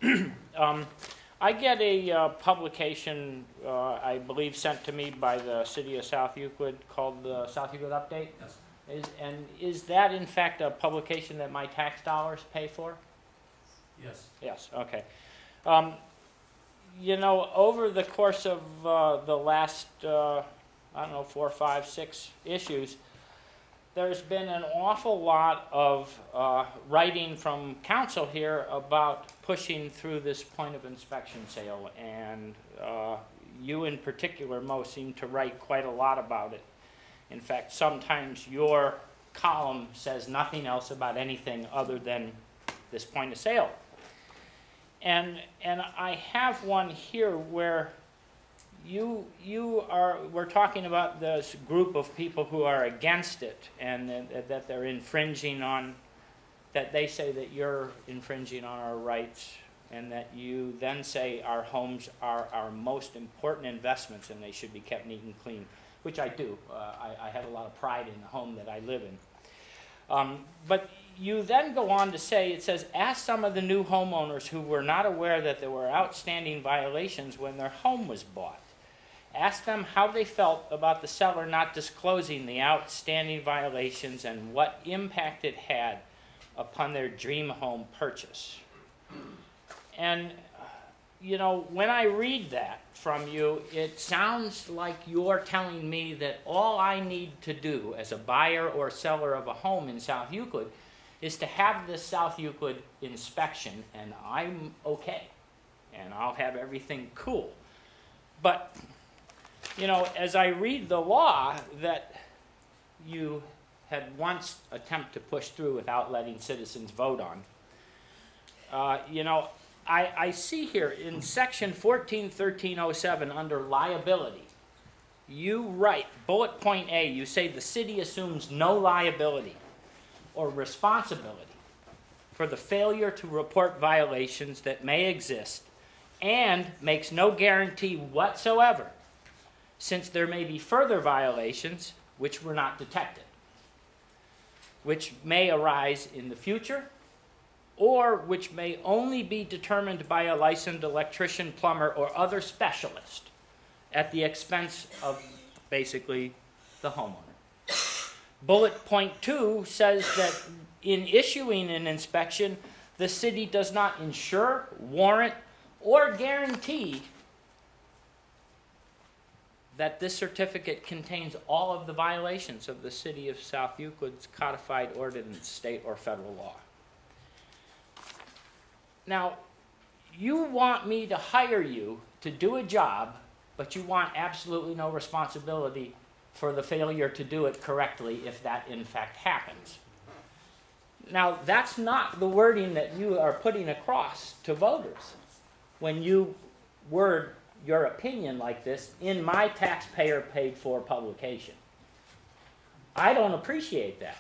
I get a publication, I believe, sent to me by the city of South Euclid called the South Euclid Update. Yes. Is that in fact a publication that my tax dollars pay for? Yes. Yes, okay. You know, over the course of the last, I don't know, 4, 5, 6 issues, there's been an awful lot of writing from council here about pushing through this point of inspection sale, and you in particular, Mo, seem to write quite a lot about it. In fact, sometimes your column says nothing else about anything other than this point of sale. And I have one here where we're talking about this group of people who are against it, and that they're infringing on, that they say that you're infringing on our rights, and that you then say our homes are our most important investments and they should be kept neat and clean, which I do. I have a lot of pride in the home that I live in. But you then go on to say, it says, ask some of the new homeowners who were not aware that there were outstanding violations when their home was bought. Ask them how they felt about the seller not disclosing the outstanding violations and what impact it had upon their dream home purchase. And, you know, when I read that from you, it sounds like you're telling me that all I need to do as a buyer or seller of a home in South Euclid is to have this South Euclid inspection, and I'm okay, and I'll have everything cool. But, you know, as I read the law that you had once attempted to push through without letting citizens vote on, you know, I see here in section 141307 under liability, you write, bullet point A, you say the city assumes no liability or responsibility for the failure to report violations that may exist, and makes no guarantee whatsoever, since there may be further violations which were not detected, which may arise in the future, or which may only be determined by a licensed electrician, plumber, or other specialist at the expense of basically the homeowner. Bullet point 2 says that in issuing an inspection, the city does not insure, warrant, or guarantee that this certificate contains all of the violations of the city of South Euclid's codified ordinance, state or federal law. Now, you want me to hire you to do a job, but you want absolutely no responsibility for the failure to do it correctly if that in fact happens. Now, that's not the wording that you are putting across to voters when you word your opinion like this in my taxpayer paid for publication. I don't appreciate that.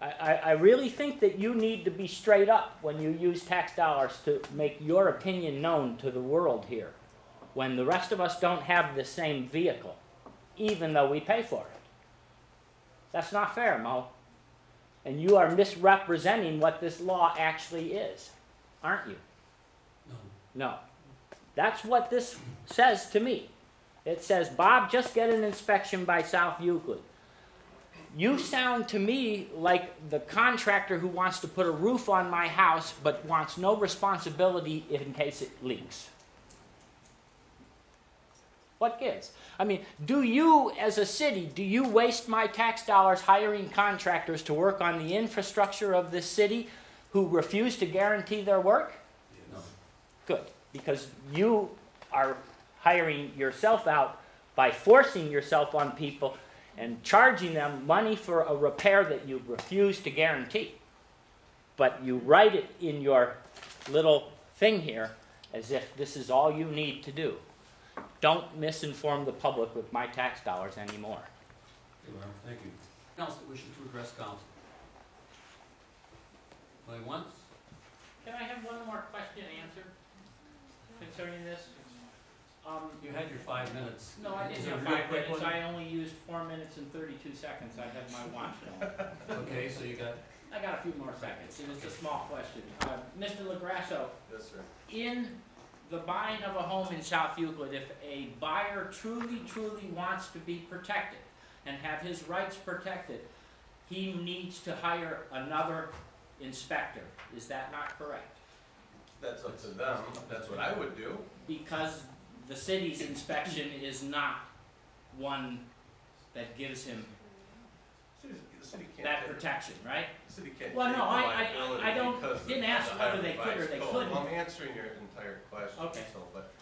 I really think that you need to be straight up when you use tax dollars to make your opinion known to the world here, when the rest of us don't have the same vehicle, even though we pay for it. That's not fair, Mo. And you are misrepresenting what this law actually is, aren't you? No. No. That's what this says to me. It says, Bob, just get an inspection by South Euclid. You sound to me like the contractor who wants to put a roof on my house but wants no responsibility in case it leaks. What gives? I mean, do you, as a city, do you waste my tax dollars hiring contractors to work on the infrastructure of this city who refuse to guarantee their work? No. Good, because you are hiring yourself out by forcing yourself on people and charging them money for a repair that you refuse to guarantee. But you write it in your little thing here as if this is all you need to do. Don't misinform the public with my tax dollars anymore. Thank you. Anyone else that wishes to address council? Going once? Can I have one more question answered concerning this? You had your 5 minutes. No, I didn't have 5 minutes. I only used 4 minutes and 32 seconds. I had my watch on. Okay, so you got I got a few more seconds, and it's a small question. Mr. LaGrasso, Yes, sir. in the buying of a home in South Euclid, if a buyer truly wants to be protected and have his rights protected, he needs to hire another inspector. Is that not correct? That's up to them. That's what I would do. Because the city's inspection is not one that gives him The city can't that take- protection, right? The city can't Well, take no, the I liability don't, because of didn't the ask whether Ohio they could or Revised they Code. couldn't. Well, I'm answering your entire question, Okay. so, but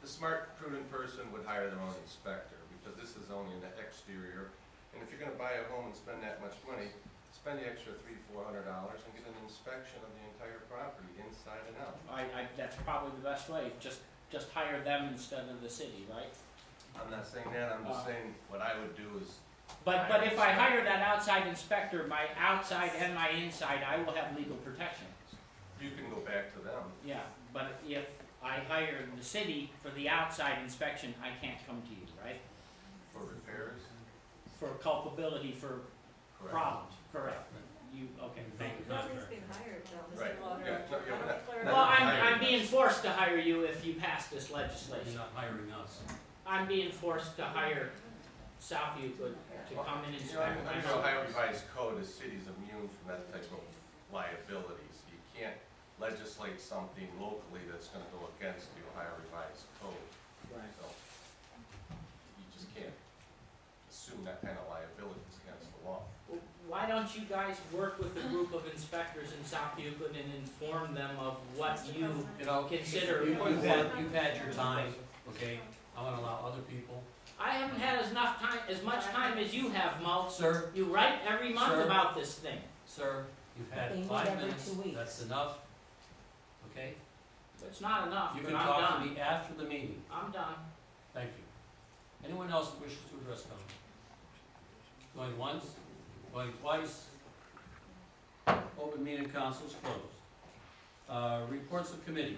the smart, prudent person would hire their own inspector, because this is only an exterior. And if you're gonna buy a home and spend that much money, spend the extra $300-400 and get an inspection of the entire property, inside and out. That's probably the best way, just hire them instead of the city, right? I'm not saying that, I'm just saying what I would do is, But if I hire that outside inspector, my outside and my inside, I will have legal protection. you can go back to them. Yeah, but if I hire the city for the outside inspection, I can't come to you, right? For repairs? For culpability for Correct. problems, correct? You, okay, thank you. Nobody's been hired, though, Right. Mr. Lauder. Yeah, no, you're How do not- we clear it not Well, up? I'm being forced to hire you if you pass this You're legislation. not hiring us. I'm being forced to hire South Euclid to come and You know, inspect my under house. Ohio Revised Code, the city's immune from that type of liability. So you can't legislate something locally that's gonna go against the Ohio Revised Code. Right. So you just can't assume that kind of liability is against the law. Well, why don't you guys work with a group of inspectors in South Euclid and inform them of what you You know, consider? you've had your time, okay? I wanna allow other people. I haven't had as much time as you have, Mo. Sir, You write every month Sir. about this thing. sir, you've They had meet 5 every minutes, 2 weeks. that's enough, okay? It's not enough, You but can I'm talk to done. me after the meeting, I'm done. thank you. Anyone else that wishes to address council? Going once, going twice. Open meeting council is closed. Reports of committee.